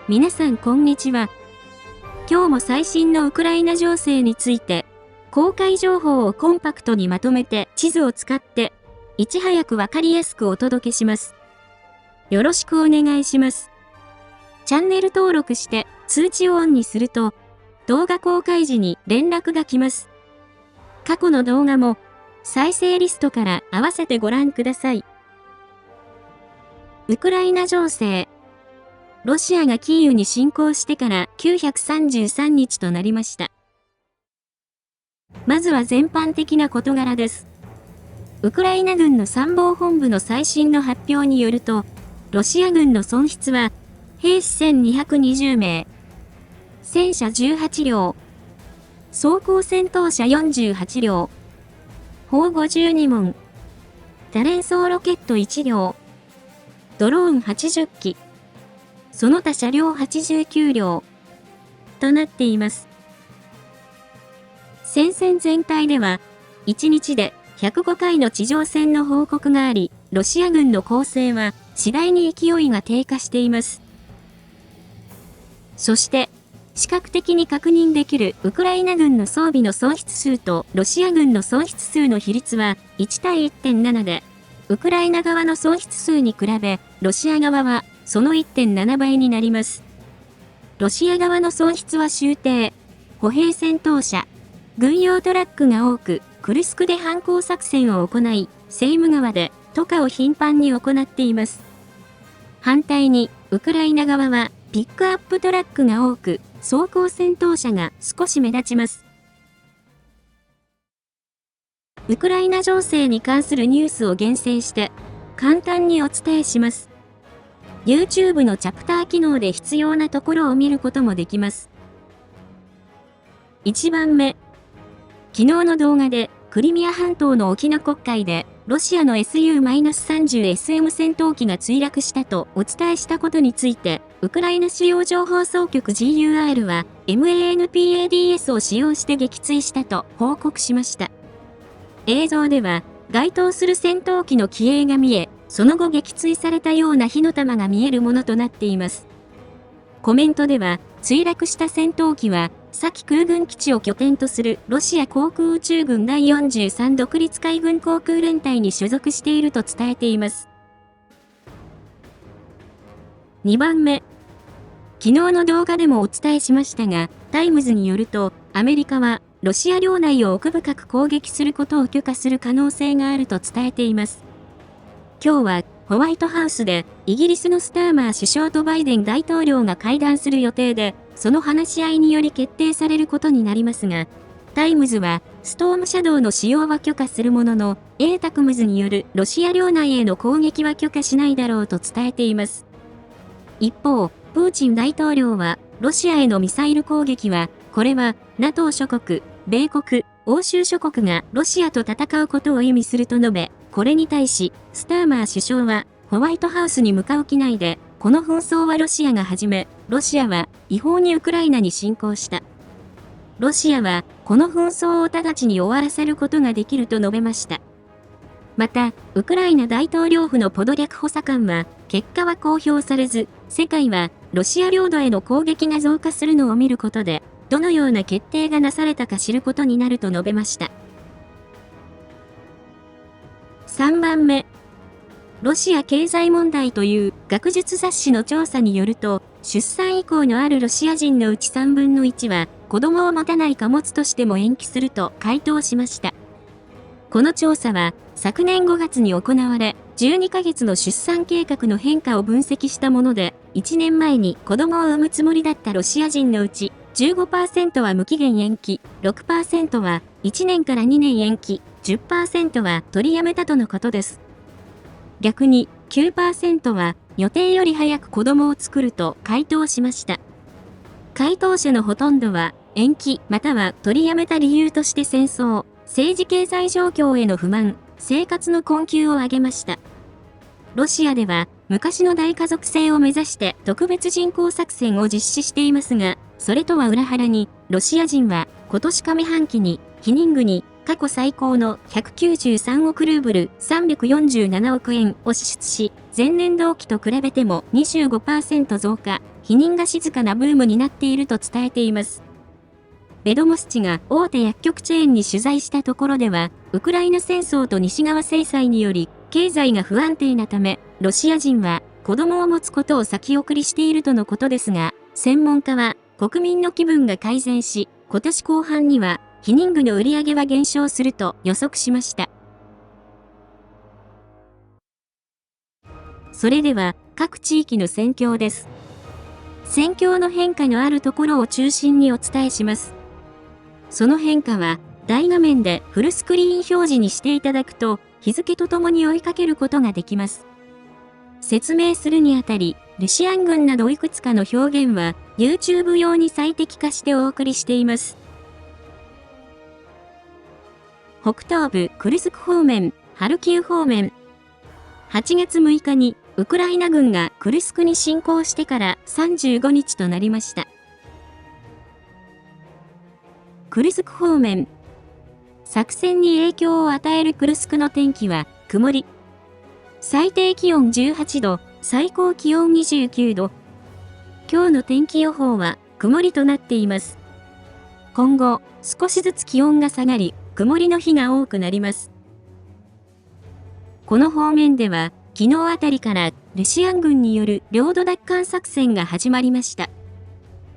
皆さんこんにちは。今日も最新のウクライナ情勢について、公開情報をコンパクトにまとめて地図を使って、いち早くわかりやすくお届けします。よろしくお願いします。チャンネル登録して通知をオンにすると、動画公開時に連絡が来ます。過去の動画も再生リストから合わせてご覧ください。ウクライナ情勢。ロシアがキーウに侵攻してから933日となりました。まずは全般的な事柄です。ウクライナ軍の参謀本部の最新の発表によると、ロシア軍の損失は、兵士1220名、戦車18両、装甲戦闘車48両、砲52門、多連装ロケット1両、ドローン80機、その他車両89両となっています。戦線全体では、1日で105回の地上戦の報告があり、ロシア軍の攻勢は次第に勢いが低下しています。そして、視覚的に確認できるウクライナ軍の装備の損失数とロシア軍の損失数の比率は1対 1.7 で、ウクライナ側の損失数に比べ、ロシア側はその 1.7 倍になります。ロシア側の損失は終艇、歩兵戦闘車、軍用トラックが多く、クルスクで反攻作戦を行い、セイム川で渡河を頻繁に行っています。反対に、ウクライナ側はピックアップトラックが多く、装甲戦闘車が少し目立ちます。ウクライナ情勢に関するニュースを厳選して、簡単にお伝えします。YouTube のチャプター機能で必要なところを見ることもできます。1番目。昨日の動画で、クリミア半島の沖の黒海で、ロシアの Su-30SM 戦闘機が墜落したとお伝えしたことについて、ウクライナ主要情報総局 GUR は、MANPADS を使用して撃墜したと報告しました。映像では、該当する戦闘機の機影が見え、その後撃墜されたような火の玉が見えるものとなっています。コメントでは、墜落した戦闘機は、サキ空軍基地を拠点とするロシア航空宇宙軍第43独立海軍航空連隊に所属していると伝えています。2番目。昨日の動画でもお伝えしましたが、タイムズによると、アメリカは、ロシア領内を奥深く攻撃することを許可する可能性があると伝えています。今日はホワイトハウスでイギリスのスターマー首相とバイデン大統領が会談する予定で、その話し合いにより決定されることになりますが、タイムズはストームシャドウの使用は許可するものの、ATACMSによるロシア領内への攻撃は許可しないだろうと伝えています。一方、プーチン大統領は、ロシアへのミサイル攻撃は、これは NATO 諸国、米国、欧州諸国がロシアと戦うことを意味すると述べ、これに対し、スターマー首相は、ホワイトハウスに向かう機内で、この紛争はロシアが始め、ロシアは違法にウクライナに侵攻した。ロシアは、この紛争を直ちに終わらせることができると述べました。また、ウクライナ大統領府のポドリャク補佐官は、結果は公表されず、世界は、ロシア領土への攻撃が増加するのを見ることで、どのような決定がなされたか知ることになると述べました。3番目。ロシア経済問題という学術雑誌の調査によると、出産以降のあるロシア人のうち3分の1は、子供を持たない貨物としても延期すると回答しました。この調査は、昨年5月に行われ、12ヶ月の出産計画の変化を分析したもので、1年前に子供を産むつもりだったロシア人のうち、15% は無期限延期、6% は1年から2年延期、10% は取りやめたとのことです。逆に 9% は予定より早く子供を作ると回答しました。回答者のほとんどは延期または取りやめた理由として戦争、政治経済状況への不満、生活の困窮を挙げました。ロシアでは昔の大家族制を目指して特別人口作戦を実施していますが、それとは裏腹にロシア人は今年上半期に避妊具に過去最高の193億ルーブル347億円を支出し、前年同期と比べても 25% 増加、否認が静かなブームになっていると伝えています。ベドモスチが大手薬局チェーンに取材したところでは、ウクライナ戦争と西側制裁により、経済が不安定なため、ロシア人は子供を持つことを先送りしているとのことですが、専門家は国民の気分が改善し、今年後半には避妊具の売り上げは減少すると予測しました。それでは各地域の戦況です。戦況の変化のあるところを中心にお伝えします。その変化は大画面でフルスクリーン表示にしていただくと日付とともに追いかけることができます。説明するにあたり、ルシアン軍などいくつかの表現は YouTube 用に最適化してお送りしています。北東部クルスク方面、ハルキウ方面。8月6日にウクライナ軍がクルスクに侵攻してから35日となりました。クルスク方面。作戦に影響を与えるクルスクの天気は曇り。最低気温18度、最高気温29度。今日の天気予報は曇りとなっています。今後、少しずつ気温が下がり、曇りの日が多くなります。この方面では、昨日あたりからロシア軍による領土奪還作戦が始まりました。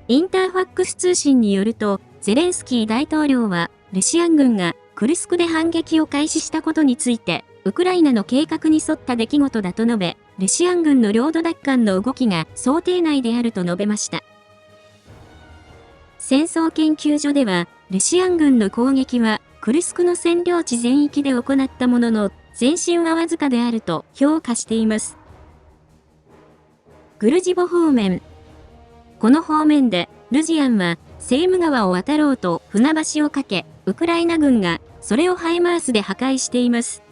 インターファックス通信によると、ゼレンスキー大統領は、ロシア軍がクルスクで反撃を開始したことについて、ウクライナの計画に沿った出来事だと述べ、ロシア軍の領土奪還の動きが想定内であると述べました。戦争研究所では、ロシア軍の攻撃は、クルスクの占領地全域で行ったものの、前進はわずかであると評価しています。グルジボ方面。この方面で、ルジアンは、セーム川を渡ろうと船橋を架け、ウクライナ軍がそれをハイマースで破壊しています。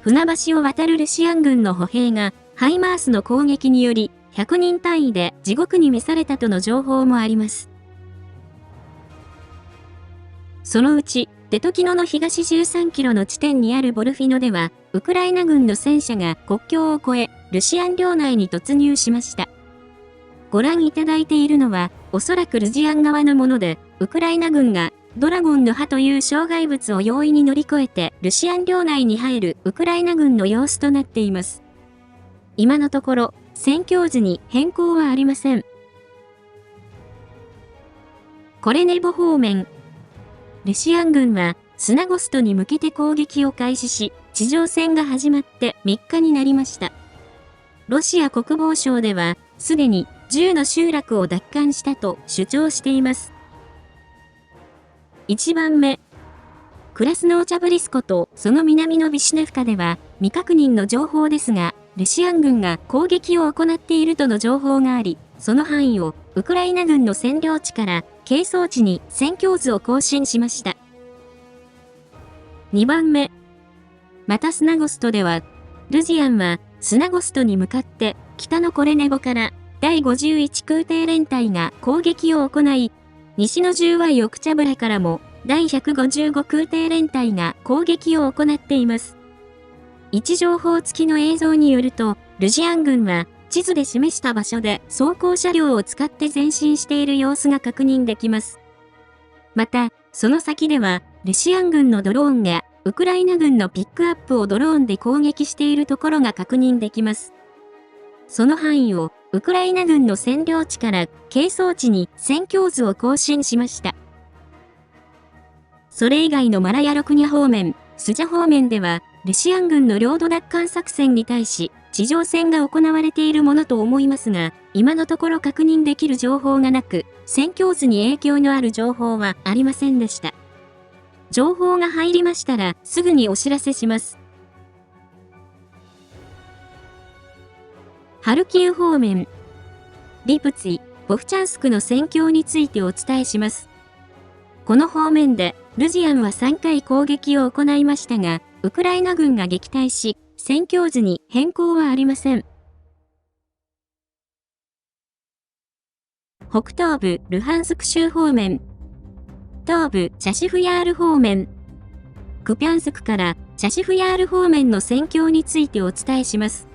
船橋を渡るロシア軍の歩兵がハイマースの攻撃により100人単位で地獄に召されたとの情報もあります。そのうち、デトキノの東13キロの地点にあるボルフィノでは、ウクライナ軍の戦車が国境を越え、ロシアン領内に突入しました。ご覧いただいているのは、おそらくルジアン側のもので、ウクライナ軍がドラゴンの歯という障害物を容易に乗り越えて、ロシアン領内に入るウクライナ軍の様子となっています。今のところ、戦況図に変更はありません。コレネボ方面。ロシアン軍は、スナゴストに向けて攻撃を開始し、地上戦が始まって3日になりました。ロシア国防省では、すでに10の集落を奪還したと主張しています。1番目。クラスノーチャブリスコとその南のビシュネフカでは未確認の情報ですが、ロシア軍が攻撃を行っているとの情報があり、その範囲をウクライナ軍の占領地から係争地に戦況図を更新しました。2番目。またスナゴストでは、ルジアンはスナゴストに向かって北のコレネボから第51空挺連隊が攻撃を行い、西の10ワイオクチャブラからも第155空挺連隊が攻撃を行っています。位置情報付きの映像によると、ルジアン軍は地図で示した場所で装甲車両を使って前進している様子が確認できます。また、その先では、ロシアン軍のドローンがウクライナ軍のピックアップをドローンで攻撃しているところが確認できます。その範囲をウクライナ軍の占領地から係争地に戦況図を更新しました。それ以外のマラヤロクニャ方面、スジャ方面では、ロシアン軍の領土奪還作戦に対し、地上戦が行われているものと思いますが、今のところ確認できる情報がなく、戦況図に影響のある情報はありませんでした。情報が入りましたら、すぐにお知らせします。ハルキウ方面、リプツィ、ボフチャンスクの戦況についてお伝えします。この方面で、ルジアンは3回攻撃を行いましたが、ウクライナ軍が撃退し、戦況図に変更はありません。北東部ルハンスク州方面、東部チャシフヤール方面、クピャンスクからチャシフヤール方面の戦況についてお伝えします。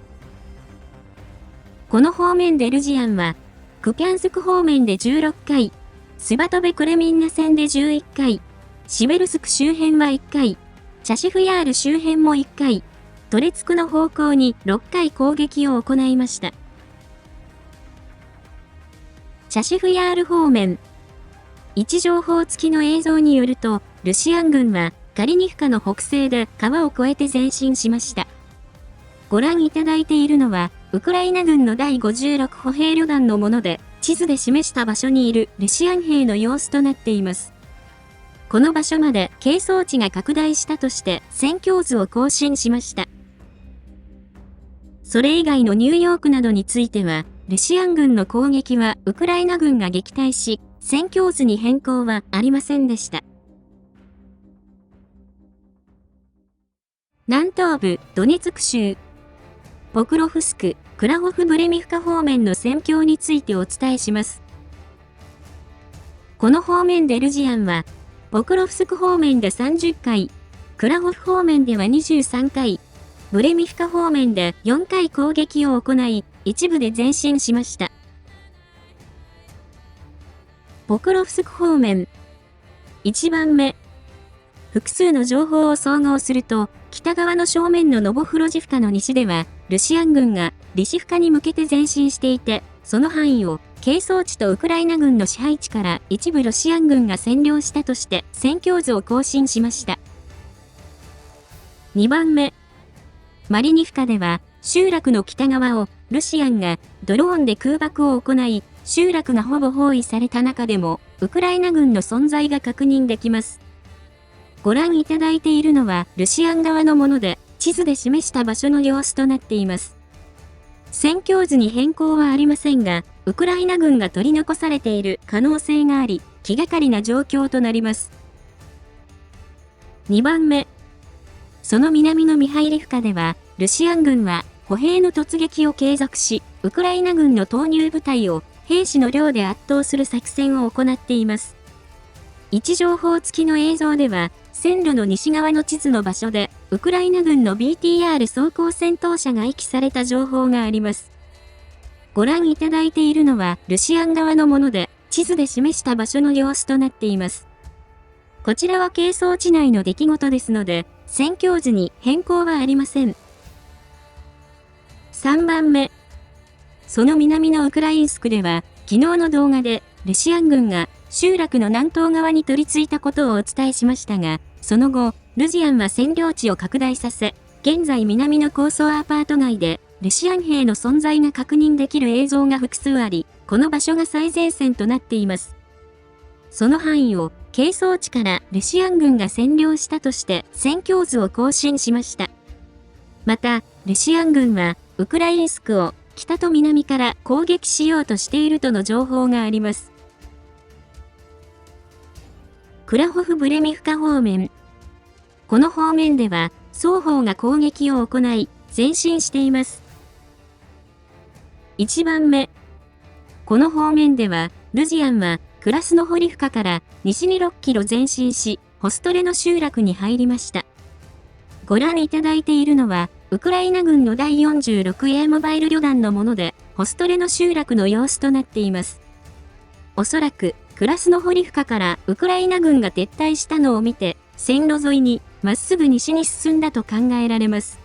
この方面でルジアンは、クピャンスク方面で16回、スバトベクレミンナ線で11回、シベルスク周辺は1回、チャシフヤール周辺も1回、トレツクの方向に6回攻撃を行いました。チャシフヤール方面。位置情報付きの映像によると、ルシアン軍はカリニフカの北西で川を越えて前進しました。ご覧いただいているのは、ウクライナ軍の第56歩兵旅団のもので、地図で示した場所にいるルシアン兵の様子となっています。この場所まで係争地が拡大したとして戦況図を更新しました。それ以外のニューヨークなどについては、ルシアン軍の攻撃はウクライナ軍が撃退し、戦況図に変更はありませんでした。南東部ドネツク州、ポクロフスク、クラホフブレミフカ方面の戦況についてお伝えします。この方面でルジアンは、ポクロフスク方面で30回、クラホフ方面では23回、ブレミフカ方面で4回攻撃を行い、一部で前進しました。ポクロフスク方面。1番目。複数の情報を総合すると、北側の正面のノボフロジフカの西では、ルシアン軍がリシフカに向けて前進していて、その範囲を係争地とウクライナ軍の支配地から一部ロシアン軍が占領したとして戦況図を更新しました。2番目。マリニフカでは集落の北側をルシアンがドローンで空爆を行い、集落がほぼ包囲された中でもウクライナ軍の存在が確認できます。ご覧いただいているのはルシアン側のもので、地図で示した場所の様子となっています。戦況図に変更はありませんが、ウクライナ軍が取り残されている可能性があり、気がかりな状況となります。2番目。その南のミハイリフカでは、ルシアン軍は歩兵の突撃を継続し、ウクライナ軍の投入部隊を兵士の量で圧倒する作戦を行っています。位置情報付きの映像では、線路の西側の地図の場所で、ウクライナ軍の BTR 装甲戦闘車が遺棄された情報があります。ご覧いただいているのは、ルシアン側のもので、地図で示した場所の様子となっています。こちらは係争地内の出来事ですので、戦況図に変更はありません。3番目。その南のウクラインスクでは、昨日の動画で、ルシアン軍が集落の南東側に取り付いたことをお伝えしましたが、その後、ルジアンは占領地を拡大させ、現在南の高層アパート街で、ルシアン兵の存在が確認できる映像が複数あり、この場所が最前線となっています。その範囲を、係争地からルシアン軍が占領したとして戦況図を更新しました。また、ルシアン軍は、ウクラインスクを北と南から攻撃しようとしているとの情報があります。クラホフブレミフカ方面。この方面では、双方が攻撃を行い、前進しています。1番目。この方面では、ルジアンは、クラスノホリフカから西に6キロ前進し、ホストレの集落に入りました。ご覧いただいているのは、ウクライナ軍の第 46A モバイル旅団のもので、ホストレの集落の様子となっています。おそらく、クラスノホリフカからウクライナ軍が撤退したのを見て、線路沿いにまっすぐ西に進んだと考えられます。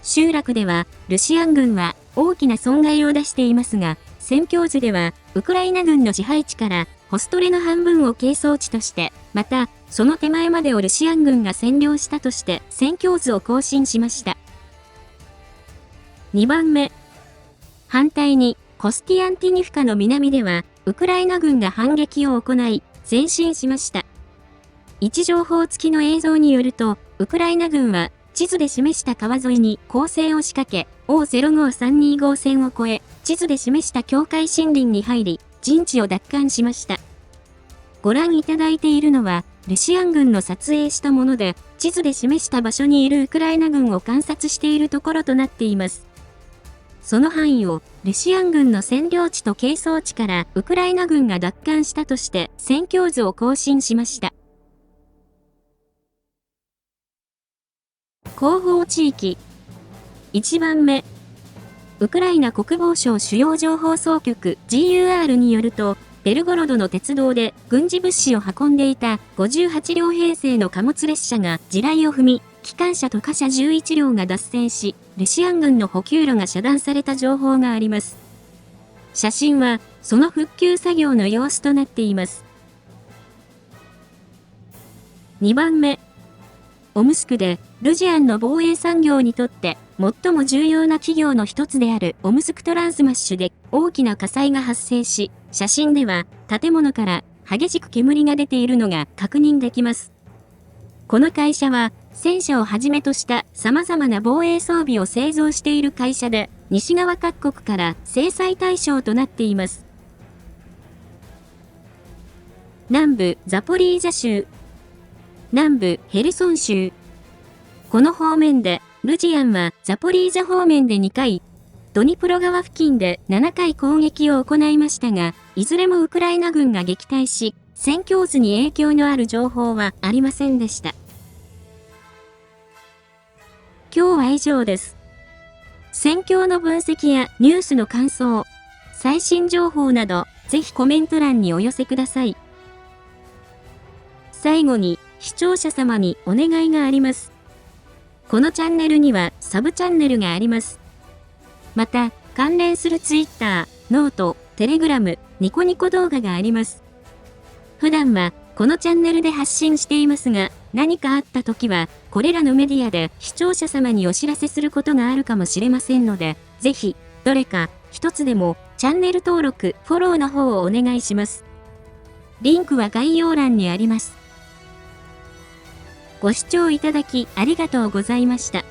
集落では、ルシアン軍は大きな損害を出していますが、戦況図では、ウクライナ軍の支配地からホストレの半分を係争地として、また、その手前までをルシアン軍が占領したとして戦況図を更新しました。2番目。反対に、コスティアンティニフカの南では、ウクライナ軍が反撃を行い、前進しました。位置情報付きの映像によると、ウクライナ軍は、地図で示した川沿いに攻勢を仕掛け、O05325号線を越え、地図で示した境界森林に入り、陣地を奪還しました。ご覧いただいているのは、ルシアン軍の撮影したもので、地図で示した場所にいるウクライナ軍を観察しているところとなっています。その範囲を、ルシアン軍の占領地と係争地からウクライナ軍が奪還したとして、戦況図を更新しました。後方地域。1番目。ウクライナ国防省主要情報総局 GUR によると、ベルゴロドの鉄道で軍事物資を運んでいた58両編成の貨物列車が地雷を踏み、機関車と貨車11両が脱線し、ロシア軍の補給路が遮断された情報があります。写真は、その復旧作業の様子となっています。2番目。オムスクで、ルジアンの防衛産業にとって、最も重要な企業の一つであるオムスクトランスマッシュで大きな火災が発生し、写真では建物から激しく煙が出ているのが確認できます。この会社は戦車をはじめとした様々な防衛装備を製造している会社で、西側各国から制裁対象となっています。南部ザポリージャ州、南部ヘルソン州。この方面で、ルジアンはザポリージャ方面で2回、ドニプロ川付近で7回攻撃を行いましたが、いずれもウクライナ軍が撃退し、戦況図に影響のある情報はありませんでした。今日は以上です。戦況の分析やニュースの感想、最新情報など、ぜひコメント欄にお寄せください。最後に、視聴者様にお願いがあります。このチャンネルにはサブチャンネルがあります。また、関連するツイッター、ノート、テレグラム、ニコニコ動画があります。普段はこのチャンネルで発信していますが、何かあった時は、これらのメディアで視聴者様にお知らせすることがあるかもしれませんので、ぜひ、どれか一つでもチャンネル登録、フォローの方をお願いします。リンクは概要欄にあります。ご視聴いただきありがとうございました。